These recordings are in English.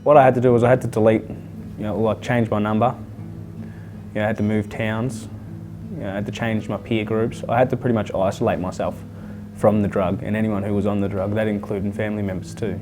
What I had to do was I had to delete, like change my number. I had to move towns. I had to change my peer groups. I had to pretty much isolate myself from the drug and anyone who was on the drug. That included family members too.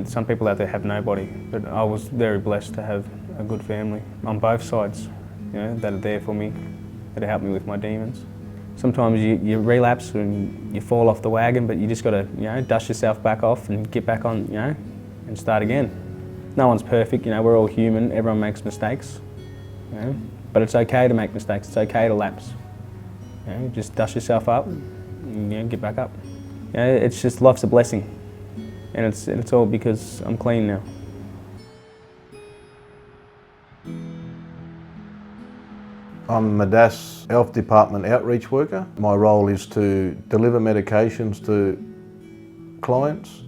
Some people out there have nobody, but I was very blessed to have a good family on both sides, that are there for me, that help me with my demons. Sometimes you relapse and you fall off the wagon, but you just got to, dust yourself back off and get back on, and start again. No one's perfect, we're all human, everyone makes mistakes, but it's okay to make mistakes, it's okay to lapse. Just dust yourself up and get back up. It's just, life's a blessing. And it's all because I'm clean now. I'm Madass Health Department outreach worker. My role is to deliver medications to clients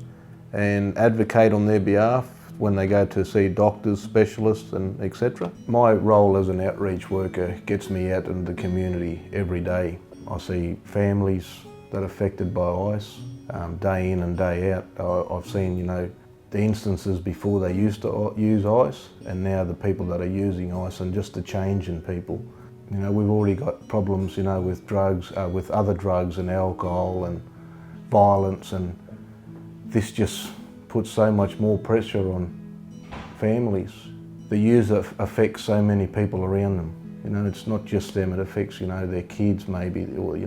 and advocate on their behalf when they go to see doctors, specialists and etc. My role as an outreach worker gets me out in the community every day. I see families that are affected by ice. Day in and day out. I've seen, the instances before they used to use ice and now the people that are using ice and just the change in people. We've already got problems, with drugs, with other drugs and alcohol and violence, and this just puts so much more pressure on families. The use affects so many people around them. It's not just them, it affects, their kids maybe, or,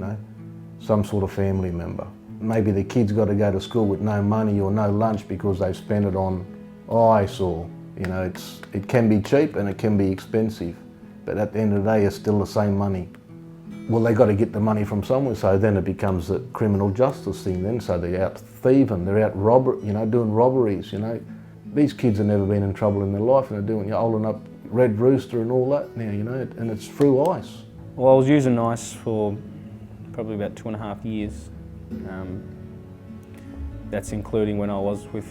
some sort of family member. Maybe the kid's got to go to school with no money or no lunch because they've spent it on ice, or, it can be cheap and it can be expensive, but at the end of the day it's still the same money. Well, they got to get the money from somewhere, so then it becomes a criminal justice thing then, so they're out thieving, they're out doing robberies, These kids have never been in trouble in their life and they're doing, holding up Red Rooster and all that now, and it's through ice. Well, I was using ice for probably about 2.5 years. That's including when I was with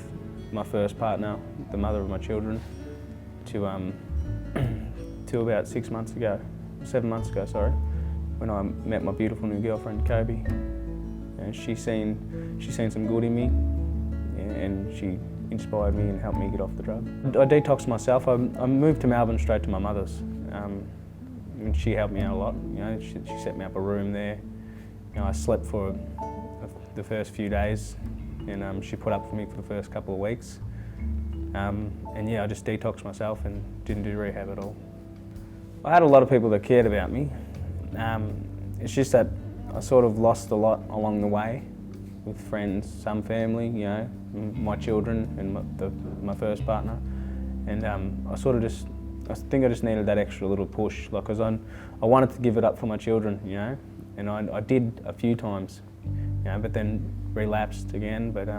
my first partner, the mother of my children, to about 7 months ago, sorry, when I met my beautiful new girlfriend, Koori. And she seen some good in me, and she inspired me and helped me get off the drug. I detoxed myself. I moved to Melbourne straight to my mother's, and she helped me out a lot. She set me up a room there. I slept for the first few days, and she put up for me for the first couple of weeks. I just detoxed myself and didn't do rehab at all. I had a lot of people that cared about me. It's just that I sort of lost a lot along the way with friends, some family, my children and my first partner. And I think I just needed that extra little push, because I wanted to give it up for my children, and I did a few times. But then relapsed again. But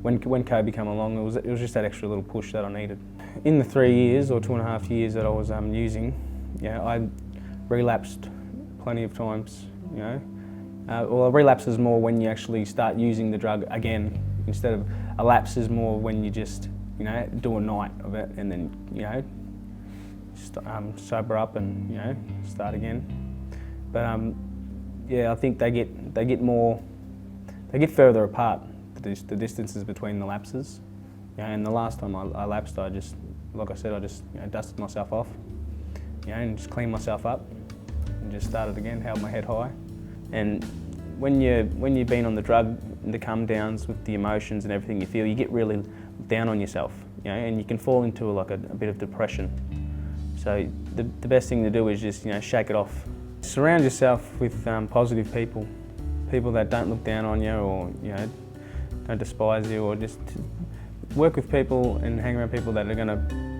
when Koori came along, it was just that extra little push that I needed. In the 3 years or 2.5 years that I was using, I relapsed plenty of times. Well, a relapse is more when you actually start using the drug again, instead of a lapse is more when you just do a night of it and then sober up and start again. But I think they get further apart, the distances between the lapses. And the last time I lapsed, I just dusted myself off, and just cleaned myself up, and just started again, held my head high. And when you've been on the drug, the come downs with the emotions and everything you feel, you get really down on yourself, and you can fall into a bit of depression. So the best thing to do is just shake it off. Surround yourself with positive people that don't look down on you or don't despise you, or just work with people and hang around people that are going to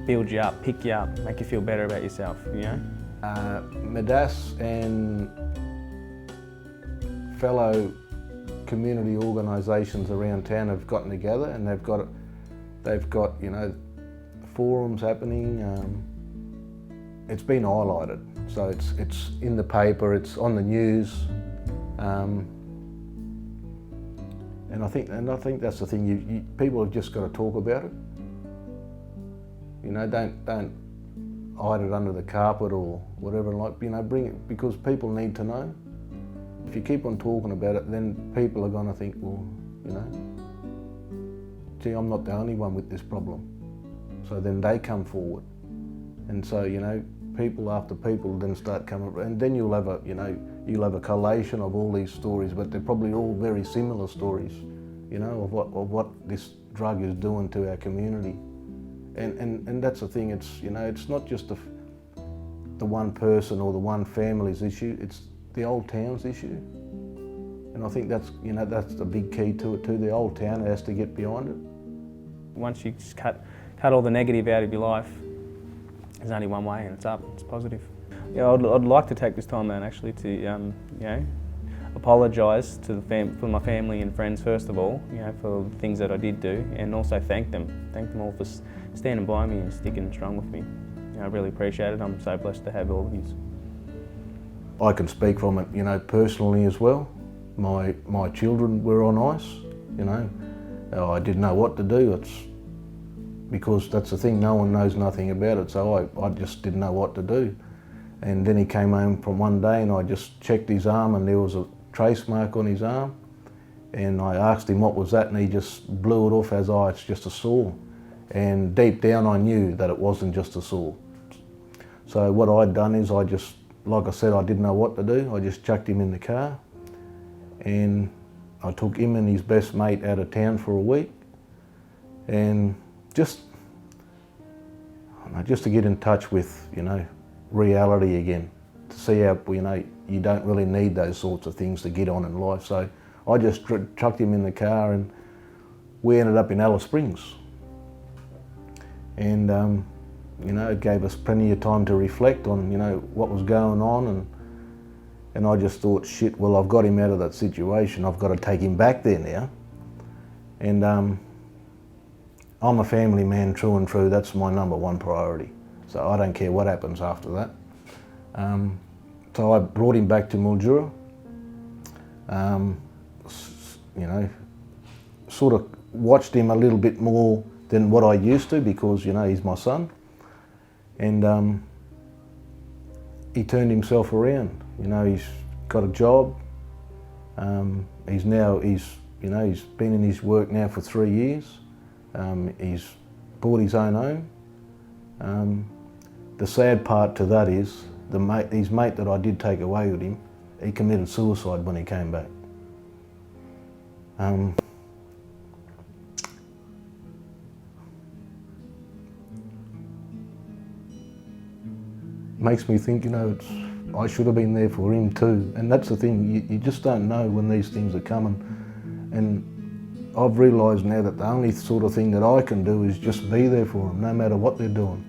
build you up, pick you up, make you feel better about yourself. Madass and fellow community organisations around town have gotten together and they've got forums happening. It's been highlighted, so it's in the paper, it's on the news, and I think that's the thing. People have just got to talk about it. Don't hide it under the carpet or whatever. Bring it, because people need to know. If you keep on talking about it, then people are going to think, well, you know, gee, I'm not the only one with this problem. So then they come forward. And so, you know, people after people then start coming, and then you'll have a, you know, you'll have a collation of all these stories, but they're probably all very similar stories, you know, of what this drug is doing to our community. And that's the thing, it's, you know, it's not just the one person or the one family's issue, it's the old town's issue. And I think that's, you know, that's the big key to it too. The old town has to get behind it. Once you just cut all the negative out of your life, there's only one way, and it's up, it's positive. Yeah, I'd like to take this time out actually to, you know, apologise to for my family and friends first of all, you know, for the things that I did do, and also thank them all for standing by me and sticking strong with me. You know, I really appreciate it. I'm so blessed to have all of you. I can speak from it, you know, personally as well. My children were on ice, you know. I didn't know what to do. It's because that's the thing, no one knows nothing about it, so I just didn't know what to do. And then he came home from one day and I just checked his arm and there was a trace mark on his arm. And I asked him what was that and he just blew it off as, oh, it's just a sore. And deep down I knew that it wasn't just a sore. So what I'd done is I just, like I said, I didn't know what to do. I just chucked him in the car and I took him and his best mate out of town for a week. And just to get in touch with, you know, reality again, to see how, you know, you don't really need those sorts of things to get on in life. So I just chucked him in the car and we ended up in Alice Springs. And, you know, it gave us plenty of time to reflect on, you know, what was going on. And I just thought, shit, well, I've got him out of that situation. I've got to take him back there now. And I'm a family man true and true. That's my #1 priority. So I don't care what happens after that. So I brought him back to Mildura. You know, sort of watched him a little bit more than what I used to because, you know, he's my son. And he turned himself around. You know, he's got a job. He's been in his work now for 3 years. He's bought his own home. The sad part to that is his mate that I did take away with him, he committed suicide when he came back. Makes me think, you know, I should have been there for him too. And that's the thing, you just don't know when these things are coming. And I've realised now that the only sort of thing that I can do is just be there for them, no matter what they're doing.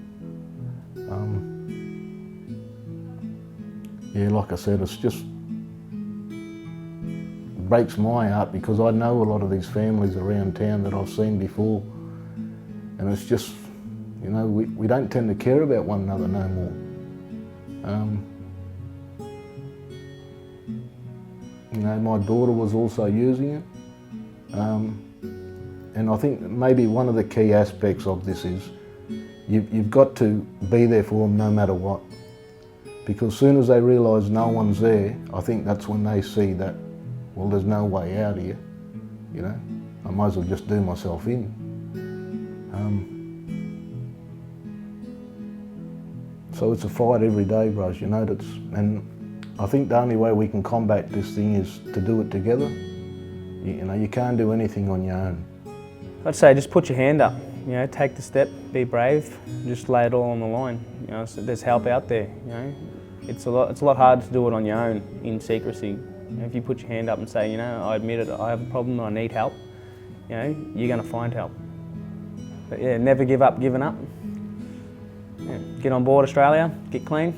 Yeah, like I said, it's just breaks my heart because I know a lot of these families around town that I've seen before, and it's just, you know, we don't tend to care about one another no more. You know, my daughter was also using it. And I think maybe one of the key aspects of this is you've got to be there for them no matter what. Because as soon as they realise no one's there, I think that's when they see that, well, there's no way out here, you know. I might as well just do myself in. So it's a fight every day, bros, you know. And I think the only way we can combat this thing is to do it together. You know, you can't do anything on your own. I'd say just put your hand up, you know, take the step, be brave, just lay it all on the line. You know, so there's help out there, you know. It's a lot harder to do it on your own in secrecy. You know, if you put your hand up and say, you know, I admit it, I have a problem, I need help, you know, you're going to find help. But yeah, never give up giving up. Yeah, get on board, Australia, get clean.